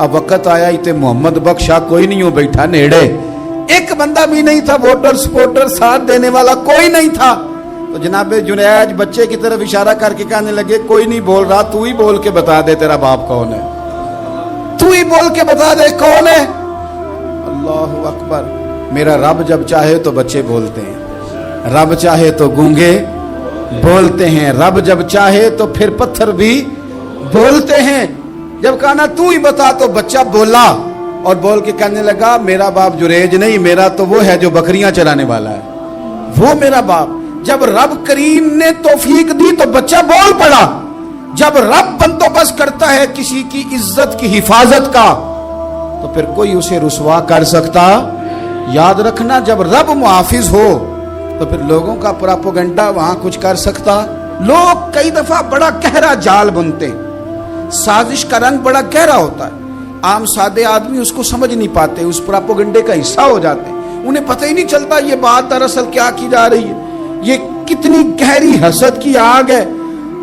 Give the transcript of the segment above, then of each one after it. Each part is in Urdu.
اب وقت آیا ہی تے محمد بخشا کوئی نہیں ہو بیٹھا نیڑے, ایک بندہ بھی نہیں تھا, ووٹر سپورٹر ساتھ دینے والا کوئی نہیں تھا. تو جناب جنید بچے کی طرف اشارہ کر کے کہنے لگے کوئی نہیں بول رہا, تو ہی بول کے بتا دے تیرا باپ کون ہے, تو ہی بول کے بتا دے کون ہے. اللہ اکبر. میرا رب جب چاہے تو بچے بولتے ہیں, رب چاہے تو گونگے بولتے ہیں, رب جب چاہے تو پھر پتھر بھی بولتے ہیں. جب کہا نا تو ہی بتا تو بچہ بولا اور بول کے کہنے لگا میرا باپ جریج نہیں, میرا تو وہ ہے جو بکریاں چلانے والا ہے, وہ میرا باپ. جب رب کریم نے توفیق دی تو بچہ بول پڑا. جب رب بندوبست کرتا ہے کسی کی عزت کی حفاظت کا تو پھر کوئی اسے رسوا کر سکتا. یاد رکھنا جب رب محافظ ہو تو پھر لوگوں کا پراپوگنڈا وہاں کچھ کر سکتا. لوگ کئی دفعہ بڑا گہرا جال بنتے ہیں, سازش کا رنگ بڑا گہرا ہوتا ہے, عام سادے آدمی اس کو سمجھ نہیں پاتے, اس پراپوگنڈے کا حصہ ہو جاتے ہیں, انہیں پتہ ہی نہیں چلتا یہ بات دراصل کیا کی جا رہی ہے. یہ کتنی گہری حسد کی آگ ہے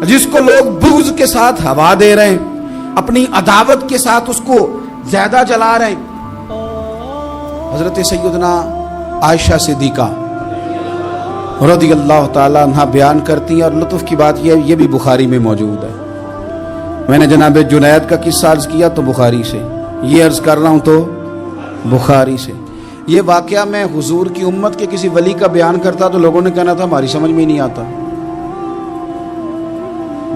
جس کو لوگ بغض کے ساتھ ہوا دے رہے ہیں, اپنی عداوت کے ساتھ اس کو زیادہ جلا رہے ہیں. حضرت سیدنا عائشہ صدیقہ رضی اللہ تعالیٰ عنہ بیان کرتی ہیں, اور لطف کی بات یہ بھی بخاری میں موجود ہے. میں نے جناب جنید کا قصہ عرض کیا تو بخاری سے, یہ عرض کر رہا ہوں تو بخاری سے. یہ واقعہ میں حضور کی امت کے کسی ولی کا بیان کرتا تو لوگوں نے کہنا تھا ہماری سمجھ میں نہیں آتا.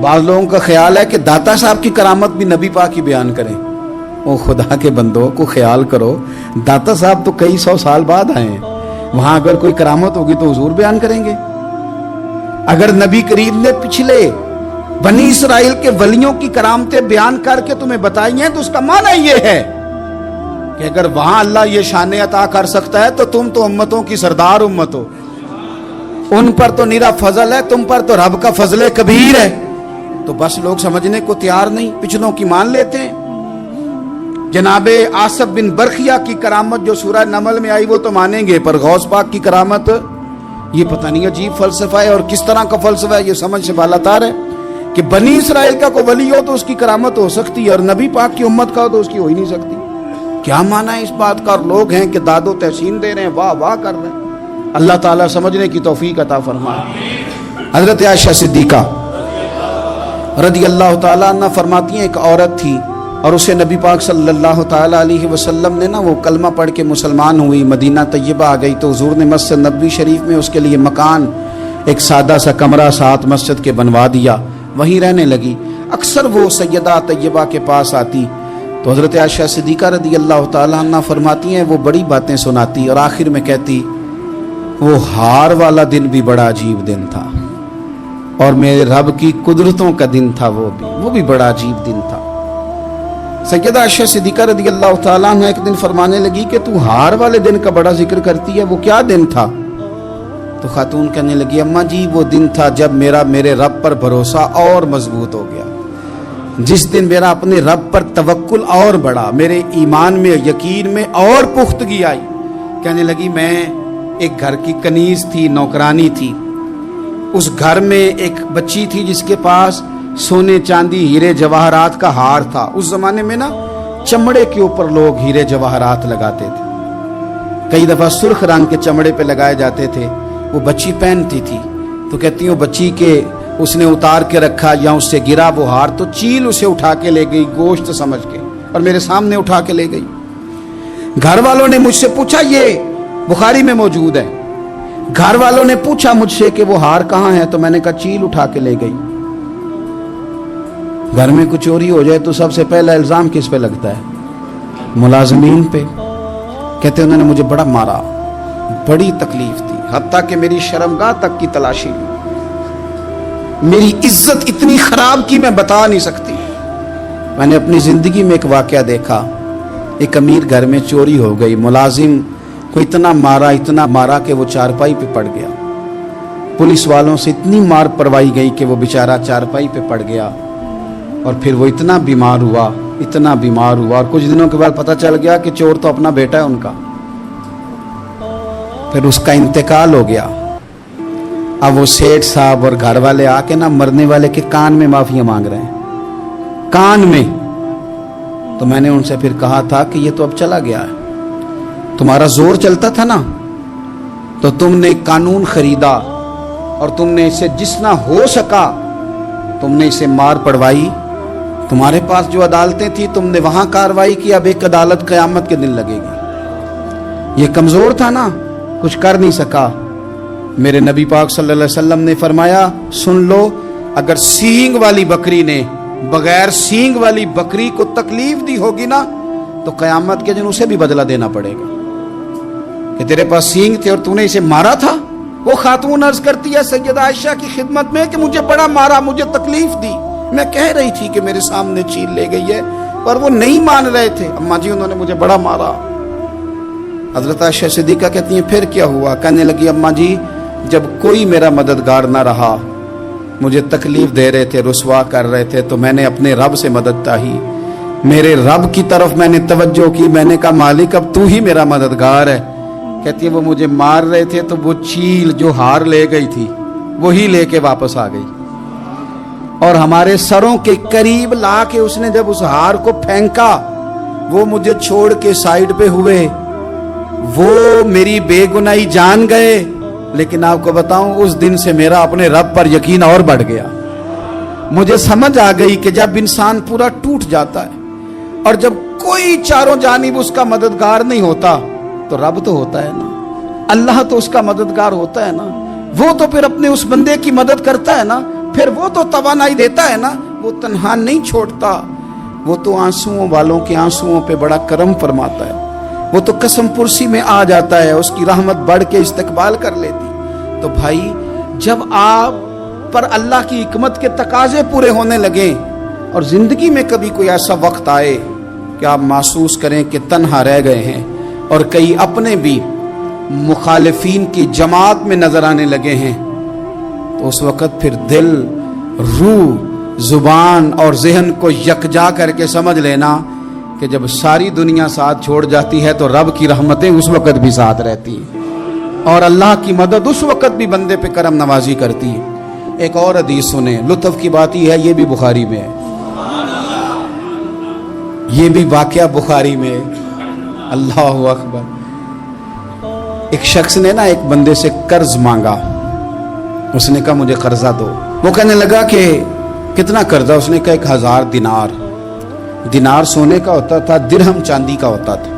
بعض لوگوں کا خیال ہے کہ داتا صاحب کی کرامت بھی نبی پاک کی بیان کریں. او خدا کے بندوں کو خیال کرو, داتا صاحب تو کئی سو سال بعد آئے ہیں, وہاں اگر کوئی کرامت ہوگی تو حضور بیان کریں گے. اگر نبی کریم نے پچھلے بنی اسرائیل کے ولیوں کی کرامتیں بیان کر کے تمہیں بتائی ہیں تو اس کا معنی یہ ہے کہ اگر وہاں اللہ یہ شان عطا کر سکتا ہے تو تم تو امتوں کی سردار امت ہو, ان پر تو نیرا فضل ہے, تم پر تو رب کا فضل کبیر ہے. تو بس لوگ سمجھنے کو تیار نہیں, پچھلوں کی مان لیتے ہیں. جناب آصف بن برخیہ کی کرامت جو سورہ نمل میں آئی وہ تو مانیں گے, پر غوث پاک کی کرامت یہ پتہ نہیں عجیب فلسفہ ہے, اور کس طرح کا فلسفہ ہے یہ سمجھ سے بالاتار ہے کہ بنی اسرائیل کا کوئی ولی ہو تو اس کی کرامت ہو سکتی ہے اور نبی پاک کی امت کا ہو تو اس کی ہو ہی نہیں سکتی. کیا معنی ہے اس بات کا؟ اور لوگ ہیں کہ داد و تحسین دے رہے ہیں, واہ واہ کر رہے ہیں. اللہ تعالیٰ سمجھنے کی توفیق عطا فرمائے. حضرت عائشہ صدیقہ رضی اللہ تعالیٰ عنہ فرماتی ہیں ایک عورت تھی اور اسے نبی پاک صلی اللہ تعالیٰ علیہ وسلم نے وہ کلمہ پڑھ کے مسلمان ہوئی, مدینہ طیبہ آ گئی تو حضور نے مسجد نبوی شریف میں اس کے لیے مکان, ایک سادہ سا کمرہ ساتھ مسجد کے بنوا دیا, وہیں رہنے لگی. اکثر وہ سیدہ طیبہ کے پاس آتی تو حضرت عائشہ صدیقہ رضی اللہ تعالیٰ عنہ فرماتی ہیں وہ بڑی باتیں سناتی اور آخر میں کہتی وہ ہار والا دن بھی بڑا عجیب دن تھا اور میرے رب کی قدرتوں کا دن تھا, وہ بھی بڑا عجیب دن تھا. سیدہ عائشہ صدیقہ رضی اللہ تعالیٰ عنہ ایک دن فرمانے لگی کہ تو ہار والے دن کا بڑا ذکر کرتی ہے, وہ کیا دن تھا؟ تو خاتون کہنے لگی اماں جی وہ دن تھا جب میرے رب پر بھروسہ اور مضبوط ہو گیا, جس دن میرا اپنے رب پر توکل اور بڑھا, میرے ایمان میں یقین میں اور پختگی آئی. کہنے لگی میں ایک گھر کی کنیز تھی, نوکرانی تھی, اس گھر میں ایک بچی تھی جس کے پاس سونے چاندی ہیرے جواہرات کا ہار تھا. اس زمانے میں نا چمڑے کے اوپر لوگ ہیرے جواہرات لگاتے تھے, کئی دفعہ سرخ رنگ کے چمڑے پہ لگائے جاتے تھے. وہ بچی پہنتی تھی تو کہتی ہوں بچی کے اس نے اتار کے رکھا یا اس سے گرا وہ ہار تو چیل اسے اٹھا کے لے گئی گوشت سمجھ کے اور میرے سامنے اٹھا کے لے گئی. گھر والوں نے مجھ سے پوچھا, یہ بخاری میں موجود ہے, گھر والوں نے پوچھا مجھ سے کہ وہ ہار کہاں ہے, تو میں نے کہا چیل اٹھا کے لے گئی. گھر میں کچھ چوری ہو جائے تو سب سے پہلا الزام کس پہ لگتا ہے؟ ملازمین پہ. کہتے انہوں نے مجھے بڑا مارا, بڑی تکلیف تھی, حتیٰ کہ میری شرمگاہ تک کی تلاشی لی, میری عزت اتنی خراب کی میں بتا نہیں سکتی. میں نے اپنی زندگی میں ایک واقعہ دیکھا, ایک امیر گھر میں چوری ہو گئی, ملازم کو اتنا مارا کہ وہ چارپائی پہ پڑ گیا. پولیس والوں سے اتنی مار پروائی گئی کہ وہ بیچارہ چارپائی پہ پڑ گیا اور پھر وہ اتنا بیمار ہوا اور کچھ دنوں کے بعد پتہ چل گیا کہ چور تو اپنا بیٹا ہے ان کا. پھر اس کا انتقال ہو گیا. اب وہ سیٹھ صاحب اور گھر والے آ کے مرنے والے کے کان میں معافیاں مانگ رہے ہیں, کان میں. تو میں نے ان سے پھر کہا تھا کہ یہ تو اب چلا گیا ہے، تمہارا زور چلتا تھا نا، تو تم نے قانون خریدا اور تم نے اسے جتنا ہو سکا تم نے اسے مار پڑوائی، تمہارے پاس جو عدالتیں تھی تم نے وہاں کاروائی کی، اب ایک عدالت قیامت کے دن لگے گی۔ یہ کمزور تھا نا، کچھ کر نہیں سکا۔ میرے نبی پاک صلی اللہ علیہ وسلم نے فرمایا سن لو، اگر سینگ والی بکری نے بغیر سینگ والی بکری کو تکلیف دی ہوگی نا تو قیامت کے دن اسے بھی بدلہ دینا پڑے گا کہ تیرے پاس سینگ تھے اور تو نے اسے مارا تھا۔ وہ خاتون عرض کرتی ہے سیدہ عائشہ کی خدمت میں کہ مجھے بڑا مارا، مجھے تکلیف دی، میں کہہ رہی تھی کہ میرے سامنے چیل لے گئی ہے پر وہ نہیں مان رہے تھے، اماں جی انہوں نے مجھے بڑا مارا۔ حضرت عائشہ صدیقہ کہتی ہیں پھر کیا ہوا؟ کہنے لگی اماں جی جب کوئی میرا مددگار نہ رہا، مجھے تکلیف دے رہے تھے، رسوا کر رہے تھے، تو میں نے اپنے رب سے مدد چاہی، میرے رب کی طرف میں نے توجہ کی، میں نے کہا مالک اب تو ہی میرا مددگار ہے۔ کہتی ہے وہ مجھے مار رہے تھے تو وہ چیل جو ہار لے گئی تھی وہی لے کے واپس آ گئی، اور ہمارے سروں کے قریب لا کے اس نے جب اس ہار کو پھینکا وہ مجھے چھوڑ کے سائیڈ پہ ہوئے، وہ میری بے گناہی جان گئے، لیکن آپ کو بتاؤں اس دن سے میرا اپنے رب پر یقین اور بڑھ گیا۔ مجھے سمجھ آ گئی کہ جب انسان پورا ٹوٹ جاتا ہے اور جب کوئی چاروں جانب اس کا مددگار نہیں ہوتا تو رب تو ہوتا ہے نا، اللہ تو اس کا مددگار ہوتا ہے نا، وہ تو پھر اپنے اس بندے کی مدد کرتا ہے نا، پھر وہ تو توانائی دیتا ہے نا، وہ تنہا نہیں چھوڑتا، وہ تو آنسوؤں والوں کے آنسوؤں پہ بڑا کرم فرماتا ہے، وہ تو قسم پرسی میں آ جاتا ہے، اس کی رحمت بڑھ کے استقبال کر لیتی۔ تو بھائی جب آپ پر اللہ کی حکمت کے تقاضے پورے ہونے لگیں اور زندگی میں کبھی کوئی ایسا وقت آئے کہ آپ محسوس کریں کہ تنہا رہ گئے ہیں اور کئی اپنے بھی مخالفین کی جماعت میں نظر آنے لگے ہیں، تو اس وقت پھر دل، روح، زبان اور ذہن کو یکجا کر کے سمجھ لینا کہ جب ساری دنیا ساتھ چھوڑ جاتی ہے تو رب کی رحمتیں اس وقت بھی ساتھ رہتی ہیں اور اللہ کی مدد اس وقت بھی بندے پہ کرم نوازی کرتی ہے۔ ایک اور حدیث سنیں، لطف کی بات یہ ہے یہ بھی بخاری میں ہے، یہ بھی واقعہ بخاری میں ہے۔ اللہ اکبر۔ ایک شخص نے نا ایک بندے سے قرض مانگا، اس نے کہا مجھے قرضہ دو، وہ کہنے لگا کہ کتنا قرضہ؟ اس نے کہا 1000 دینار۔ دینار سونے کا ہوتا تھا، درہم چاندی کا ہوتا تھا،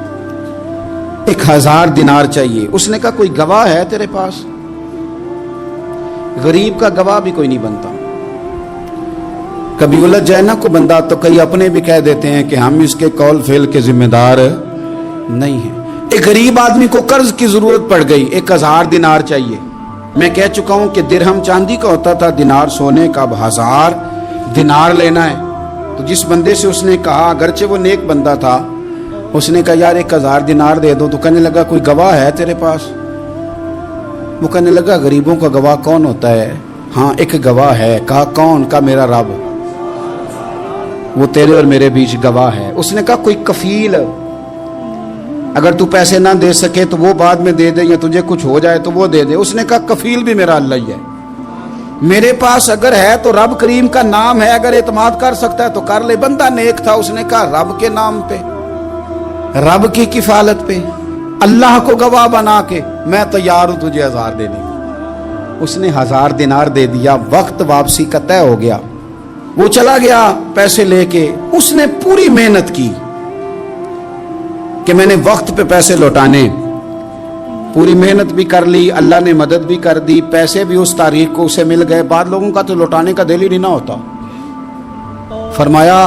1000 دینار چاہیے۔ اس نے کہا کوئی گواہ ہے تیرے پاس؟ غریب کا گواہ بھی کوئی نہیں بنتا، کبھی الجھ جائے نا کو بندہ تو کئی اپنے بھی کہہ دیتے ہیں کہ ہم اس کے قول فعل کے ذمہ دار نہیں ہیں۔ ایک غریب آدمی کو قرض کی ضرورت پڑ گئی، 1000 دینار چاہیے۔ میں کہہ چکا ہوں کہ درہم چاندی کا ہوتا تھا، دینار سونے کا، اب 1000 دینار لینا ہے۔ تو جس بندے سے اس نے کہا، اگرچہ وہ نیک بندہ تھا، اس نے کہا یار 1000 دینار دے دو، تو کہنے لگا کوئی گواہ ہے تیرے پاس؟ وہ کہنے لگا غریبوں کا گواہ کون ہوتا ہے؟ ہاں ایک گواہ ہے۔ کہا کون؟ کہا میرا رب، وہ تیرے اور میرے بیچ گواہ ہے۔ اس نے کہا کوئی کفیل، اگر تو پیسے نہ دے سکے تو وہ بعد میں دے دے، یا تجھے کچھ ہو جائے تو وہ دے دے۔ اس نے کہا کفیل بھی میرا اللہ ہی ہے، میرے پاس اگر ہے تو رب کریم کا نام ہے، اگر اعتماد کر سکتا ہے تو کر لے۔ بندہ نیک تھا، اس نے کہا رب کے نام پہ، رب کی کفالت پہ، اللہ کو گواہ بنا کے میں تیار ہوں تجھے 1000 دینے کی۔ اس نے 1000 دینار دے دیا، وقت واپسی کا طے ہو گیا، وہ چلا گیا پیسے لے کے۔ اس نے پوری محنت کی کہ میں نے وقت پہ پیسے لوٹانے، پوری محنت بھی کر لی، اللہ نے مدد بھی کر دی، پیسے بھی اس تاریخ کو اسے مل گئے۔ بعض لوگوں کا تو لوٹانے کا دل ہی نہیں ہوتا۔ فرمایا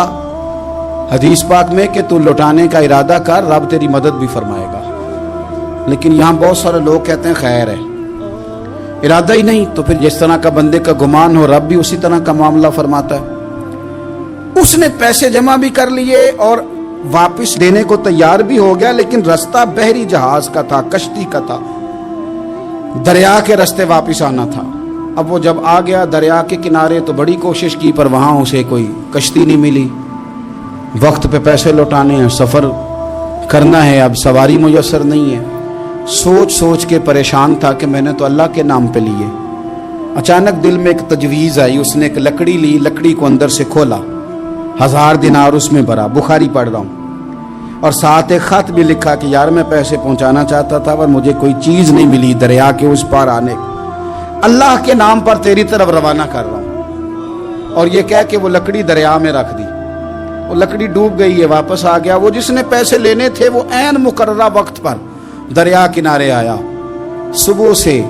حدیث پاک میں کہ تو لوٹانے کا ارادہ کر، رب تیری مدد بھی فرمائے گا۔ لیکن یہاں بہت سارے لوگ کہتے ہیں خیر ہے، ارادہ ہی نہیں، تو پھر جس طرح کا بندے کا گمان ہو رب بھی اسی طرح کا معاملہ فرماتا ہے۔ اس نے پیسے جمع بھی کر لیے اور واپس دینے کو تیار بھی ہو گیا، لیکن رستہ بحری جہاز کا تھا، کشتی کا تھا، دریا کے رستے واپس آنا تھا۔ اب وہ جب آ گیا دریا کے کنارے تو بڑی کوشش کی، پر وہاں اسے کوئی کشتی نہیں ملی۔ وقت پہ پیسے لوٹانے ہیں، سفر کرنا ہے، اب سواری میسر نہیں ہے۔ سوچ سوچ کے پریشان تھا کہ میں نے تو اللہ کے نام پہ لیے۔ اچانک دل میں ایک تجویز آئی، اس نے ایک لکڑی لی، لکڑی کو اندر سے کھولا، 1000 دینار اس میں بھرا۔ بخاری پڑھ رہا ہوں، اور ساتھ ایک خط بھی لکھا کہ یار میں پیسے پہنچانا چاہتا تھا پر مجھے کوئی چیز نہیں ملی دریا کے اس پار آنے کو، اللہ کے نام پر تیری طرف روانہ کر رہا ہوں۔ اور یہ کہہ کہ وہ لکڑی دریا میں رکھ دی، وہ لکڑی ڈوب گئی ہے، واپس آ گیا۔ وہ جس نے پیسے لینے تھے وہ عین مقررہ وقت پر دریا کنارے آیا۔ صبح سے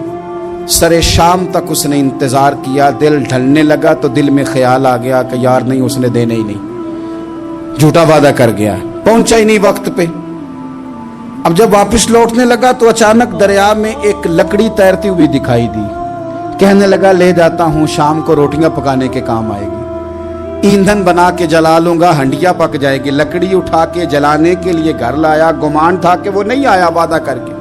سرے شام تک اس نے انتظار کیا، دل ڈھلنے لگا تو دل میں خیال آ گیا کہ یار نہیں، اس نے دینے ہی نہیں، جھوٹا وعدہ کر گیا، پہنچا ہی نہیں وقت پہ۔ اب جب واپس لوٹنے لگا تو اچانک دریا میں ایک لکڑی تیرتی ہوئی دکھائی دی۔ کہنے لگا لے جاتا ہوں، شام کو روٹیاں پکانے کے کام آئے گی، ایندھن بنا کے جلا لوں گا، ہنڈیا پک جائے گی۔ لکڑی اٹھا کے جلانے کے لیے گھر لایا، گمان تھا کہ وہ نہیں آیا وعدہ کر کے،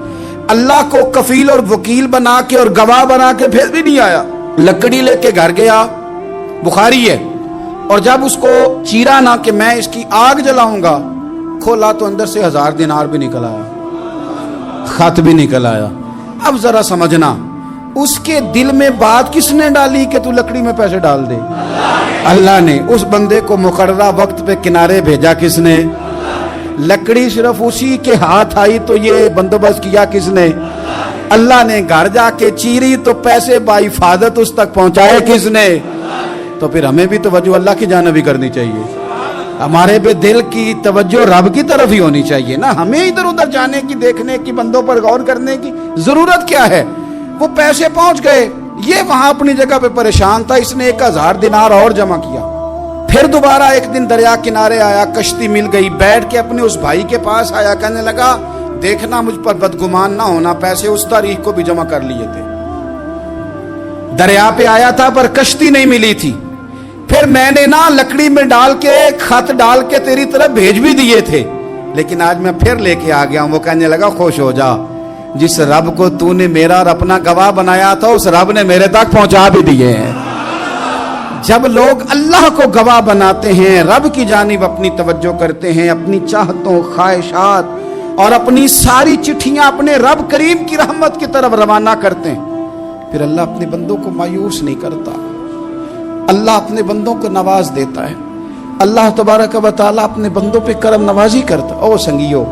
اللہ کو کفیل اور وکیل بنا کے اور گواہ بنا کے پھر بھی نہیں آیا۔ لکڑی لے کے گھر گیا، بخاری ہے، اور جب اس کو چیرا نہ کہ میں اس کی آگ جلاؤں گا، کھولا تو اندر سے 1000 دینار بھی نکل آیا، خط بھی نکل آیا۔ اب ذرا سمجھنا، اس کے دل میں بات کس نے ڈالی کہ تو لکڑی میں پیسے ڈال دے؟ اللہ نے۔ اس بندے کو مقررہ وقت پہ کنارے بھیجا کس نے؟ لکڑی صرف اسی کے ہاتھ آئی تو یہ بندوبست کیا کس نے؟ اللہ نے۔ گھر جا کے چیری تو پیسے بحفاظت اس تک پہنچائے کس نے؟ تو پھر ہمیں بھی توجہ اللہ کی جانب ہی کرنی چاہیے، ہمارے پہ دل کی توجہ رب کی طرف ہی ہونی چاہیے نا، ہمیں ادھر ادھر جانے کی، دیکھنے کی، بندوں پر غور کرنے کی ضرورت کیا ہے؟ وہ پیسے پہنچ گئے، یہ وہاں اپنی جگہ پہ پریشان تھا، اس نے 1000 دینار اور جمع کیا۔ پھر دوبارہ ایک دن دریا کنارے آیا، کشتی مل گئی، بیٹھ کے اپنے اس بھائی کے پاس آیا، کہنے لگا دیکھنا مجھ پر بدگمان نہ ہونا، پیسے اس تاریخ کو بھی جمع کر لیے تھے، دریا پہ آیا تھا پر کشتی نہیں ملی تھی، پھر میں نے نا لکڑی میں ڈال کے خط ڈال کے تیری طرف بھیج بھی دیے تھے، لیکن آج میں پھر لے کے آ گیا ہوں۔ وہ کہنے لگا خوش ہو جا، جس رب کو تو نے میرا اور اپنا گواہ بنایا تھا اس رب نے میرے تک پہنچا بھی دیے ہیں۔ جب لوگ اللہ کو گواہ بناتے ہیں، رب کی جانب اپنی توجہ کرتے ہیں، اپنی چاہتوں، خواہشات اور اپنی ساری چٹھیاں اپنے رب کریم کی رحمت کی طرف روانہ کرتے ہیں، پھر اللہ اپنے بندوں کو مایوس نہیں کرتا، اللہ اپنے بندوں کو نواز دیتا ہے، اللہ تبارک و تعالیٰ اپنے بندوں پہ کرم نوازی کرتا۔ او سنگیو،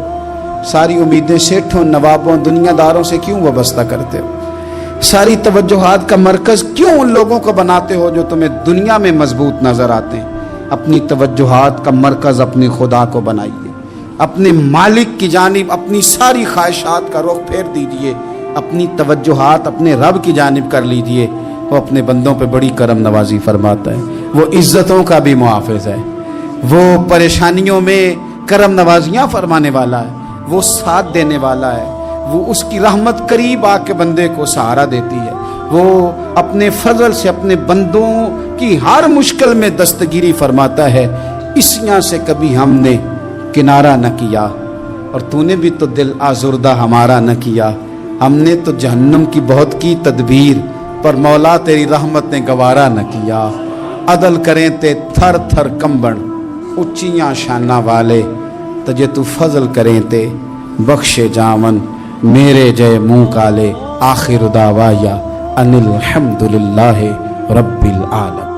ساری امیدیں سیٹھوں، نوابوں، دنیا داروں سے کیوں وابستہ کرتے ہو؟ ساری توجہات کا مرکز کیوں ان لوگوں کو بناتے ہو جو تمہیں دنیا میں مضبوط نظر آتے ہیں؟ اپنی توجہات کا مرکز اپنے خدا کو بنائیے، اپنے مالک کی جانب اپنی ساری خواہشات کا رخ پھیر دیجئے، اپنی توجہات اپنے رب کی جانب کر لیجئے، وہ اپنے بندوں پہ بڑی کرم نوازی فرماتا ہے، وہ عزتوں کا بھی محافظ ہے، وہ پریشانیوں میں کرم نوازیاں فرمانے والا ہے، وہ ساتھ دینے والا ہے، وہ اس کی رحمت قریب آ کے بندے کو سہارا دیتی ہے، وہ اپنے فضل سے اپنے بندوں کی ہر مشکل میں دستگیری فرماتا ہے۔ اسیاں سے کبھی ہم نے کنارہ نہ کیا، اور تو نے بھی تو دل آزردہ ہمارا نہ کیا، ہم نے تو جہنم کی بہت کی تدبیر، پر مولا تیری رحمت نے گوارا نہ کیا۔ عدل کریں تے تھر تھر کمبن، اچیاں شانہ والے، تجھے تو فضل کریں تے بخشے جامن، میرے جے منہ کالے۔ آخر دعوایا ان الحمدللہ رب العالمین۔